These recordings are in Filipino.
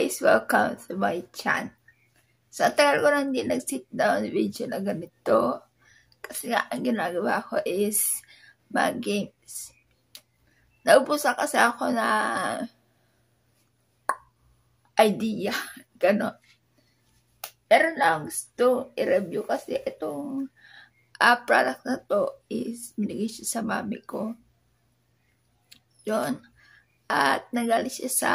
guys! Welcome to my channel. So, tagal ko lang hindi nag-sit down video na ganito. Kasi nga, ang ginagawa ko is mag-games. Naubusan kasi ako na idea. Ganon. Pero lang gusto i-review kasi itong product na to is binigay siya sa mami ko. Yun. At nagaling siya sa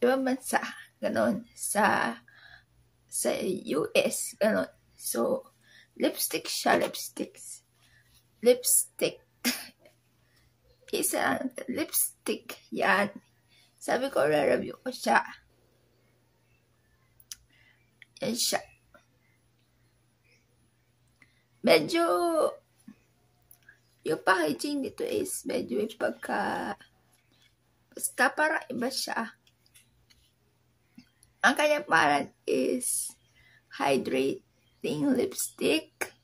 ibang bansa, ganon, sa US, ganon. So, lipstick siya, lipstick. Isa, lipstick, yan. Sabi ko, re-review ko siya. Yan siya. Medyo, yung packaging nito is medyo may pagka, basta para iba siya. Ang kanyang pangalan is Hydrating Lipstick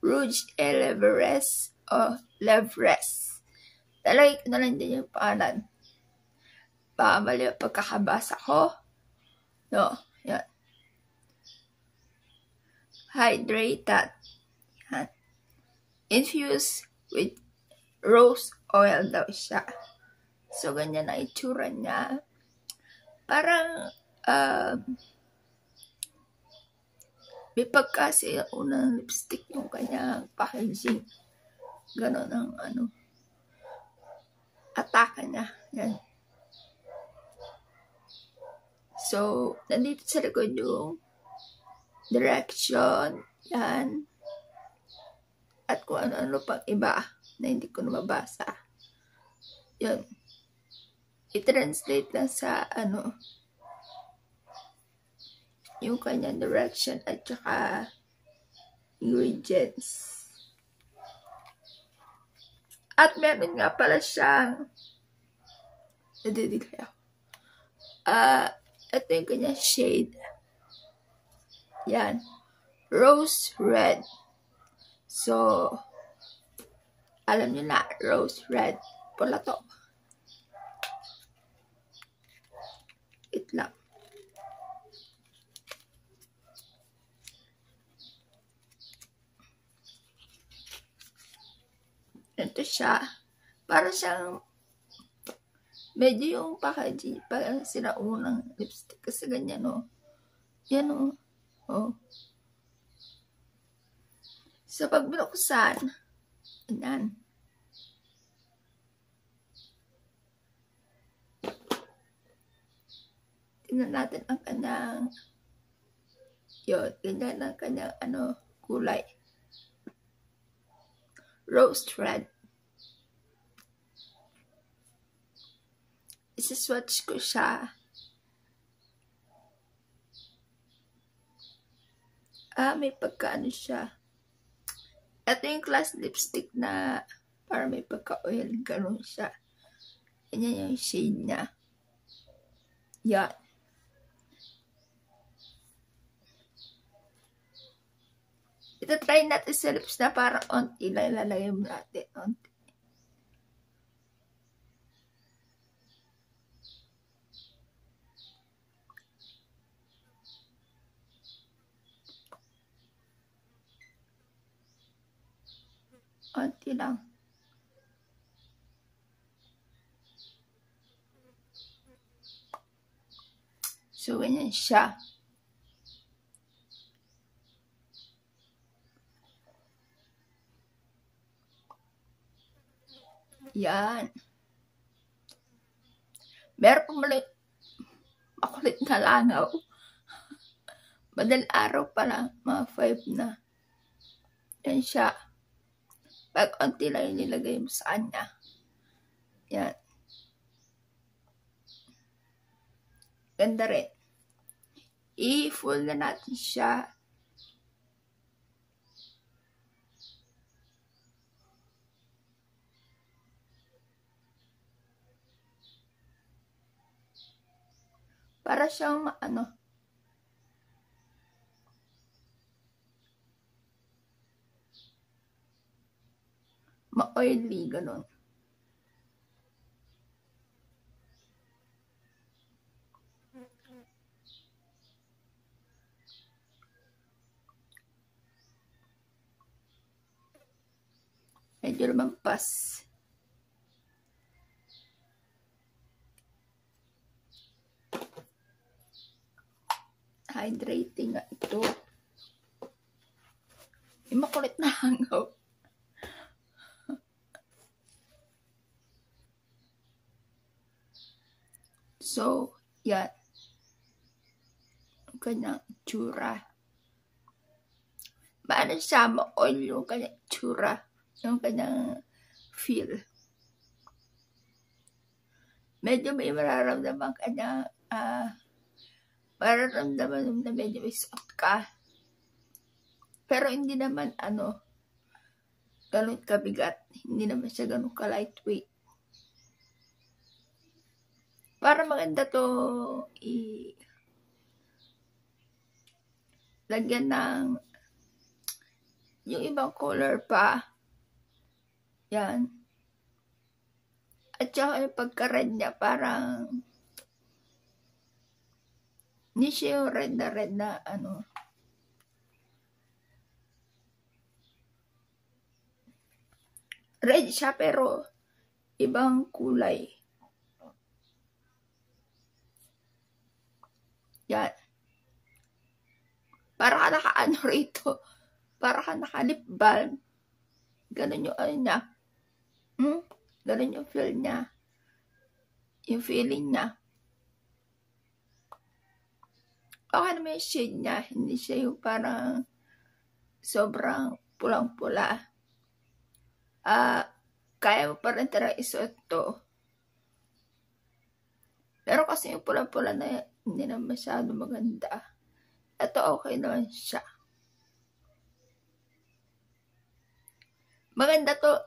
Rouge et Lèvres o Lèvres. Talagay ko na lang din yung pangalan. Baka mali yung pagkakabasa ko. No, yan. Hydrated. Yan. Infused with rose oil daw siya. So, ganyan na itsura niya. Parang, may pagkasi unang lipstick yung kanyang packaging. Ganon ang atake niya. Yan. So, nandito sa likod yung direction. Yan. At kung ano-ano pang iba na hindi ko na mabasa. Yun. I-translate lang sa yung kanyang direction at saka ingredients. At meron nga pala siyang nadidigay ako. Ito yung kanyang shade. Yan. Rose red. So, alam niyo na, rose red. Pula to. It lang. Ito siya. Para siyang medyo yung packaging. Parang sinaunang lipstick. Kasi ganyan o. Yan o. Oh. So, pag binuksan, yan. Tingnan natin ang kanyang yun, ganyan ang kanyang kulay. Rose red. Isa-swatch ko siya. May pagkaano siya. Ito yung class lipstick na para may pagka-oil. Ganun siya. Ganyan yung shade niya. Yan. Ito try natin sa lips na para onti lang ilalagay mo natin. Onti. Onti lang. So, ganyan siya. Yan. Meron pa makulit na langaw. Madaling araw pa lang, mga 5 na. Yan siya. Pag onti lang nilagay mo sa kanya. Yan. Ganda rin. I-full na natin siya. Para siyang ma-oily, ganun. medyo lumampas. Hydrating nga ito. May makulit na hangaw. So, yan. Ang kanyang tsura. Maano siya, ma-oil yung kanyang tsura. Yung kanyang feel. Medyo may mararamdaman kanya, mararamdaman na medyo may suot ka. Pero hindi naman ganun kabigat. Hindi naman siya ganun ka-lightweight. Para maganda to lagyan ng yung ibang color pa. Yan. At saka yung pagka-red niya parang hindi siya yung red na red siya pero ibang kulay. Yan. Para ka naka-ano rito. Para ka naka-lip balm. Ganun yung niya. Ganun yung feel niya. Yung feeling niya. Okay naman yung shade niya. Hindi siya yung parang sobrang pulang-pula. Kaya mo pa rin talaga isuot to. Pero kasi yung pulang-pula na hindi na masyado maganda. Ito okay naman siya. Maganda to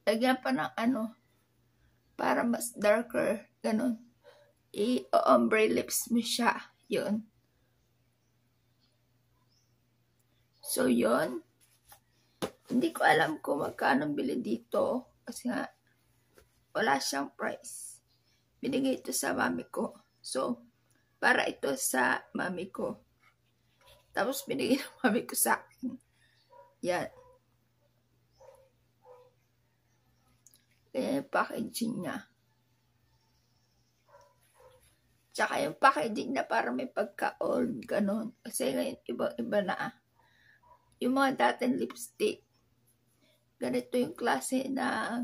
lagyan pa ng para mas darker. Ganun. I-ombre lips mo siya. Yun. So, yun. Hindi ko alam kung magkano bili dito. Kasi nga, wala siyang price. Binigay ito sa mami ko. So, para ito sa mami ko. Tapos, binigay ng mami ko sa akin. Yan. Ganyan yung packaging niya. Tsaka yung packaging na para may pagka-old, ganun. Kasi ngayon, iba na. Yung mga dating lipstick, ganito yung klase na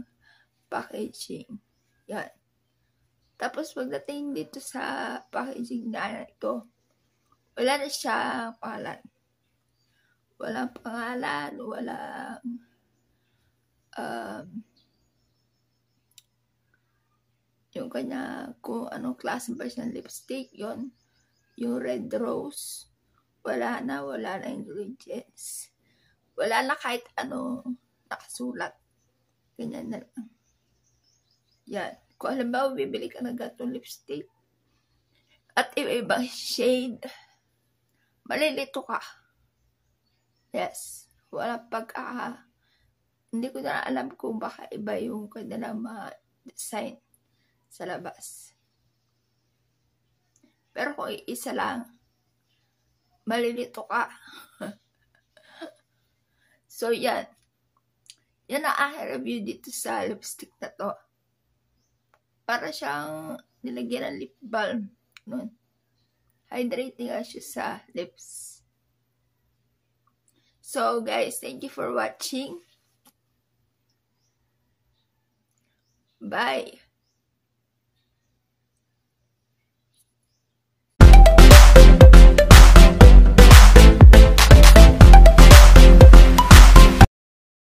packaging. Yan. Tapos pagdating dito sa packaging na ito, wala na siya pangalan. Walang pangalan, walang yung kanya kung anong klase ba siya ng lipstick, yun. Yung red rose, wala na ingredients. Wala na kahit ano nakasulat. Ganyan na lang. Yan. Kung alam ba, bibili ka ng gatong lipstick at iba-ibang shade, malilito ka. Yes. Wala hindi ko na alam kung baka iba yung kanilang mga design sa labas. Pero kung isa lang, malilito ka. So, yan. Yan ang aking review dito sa lipstick na to. Para siyang nilagyan ng lip balm. Nun. Hydrating nga siya sa lips. So, guys, thank you for watching. Bye!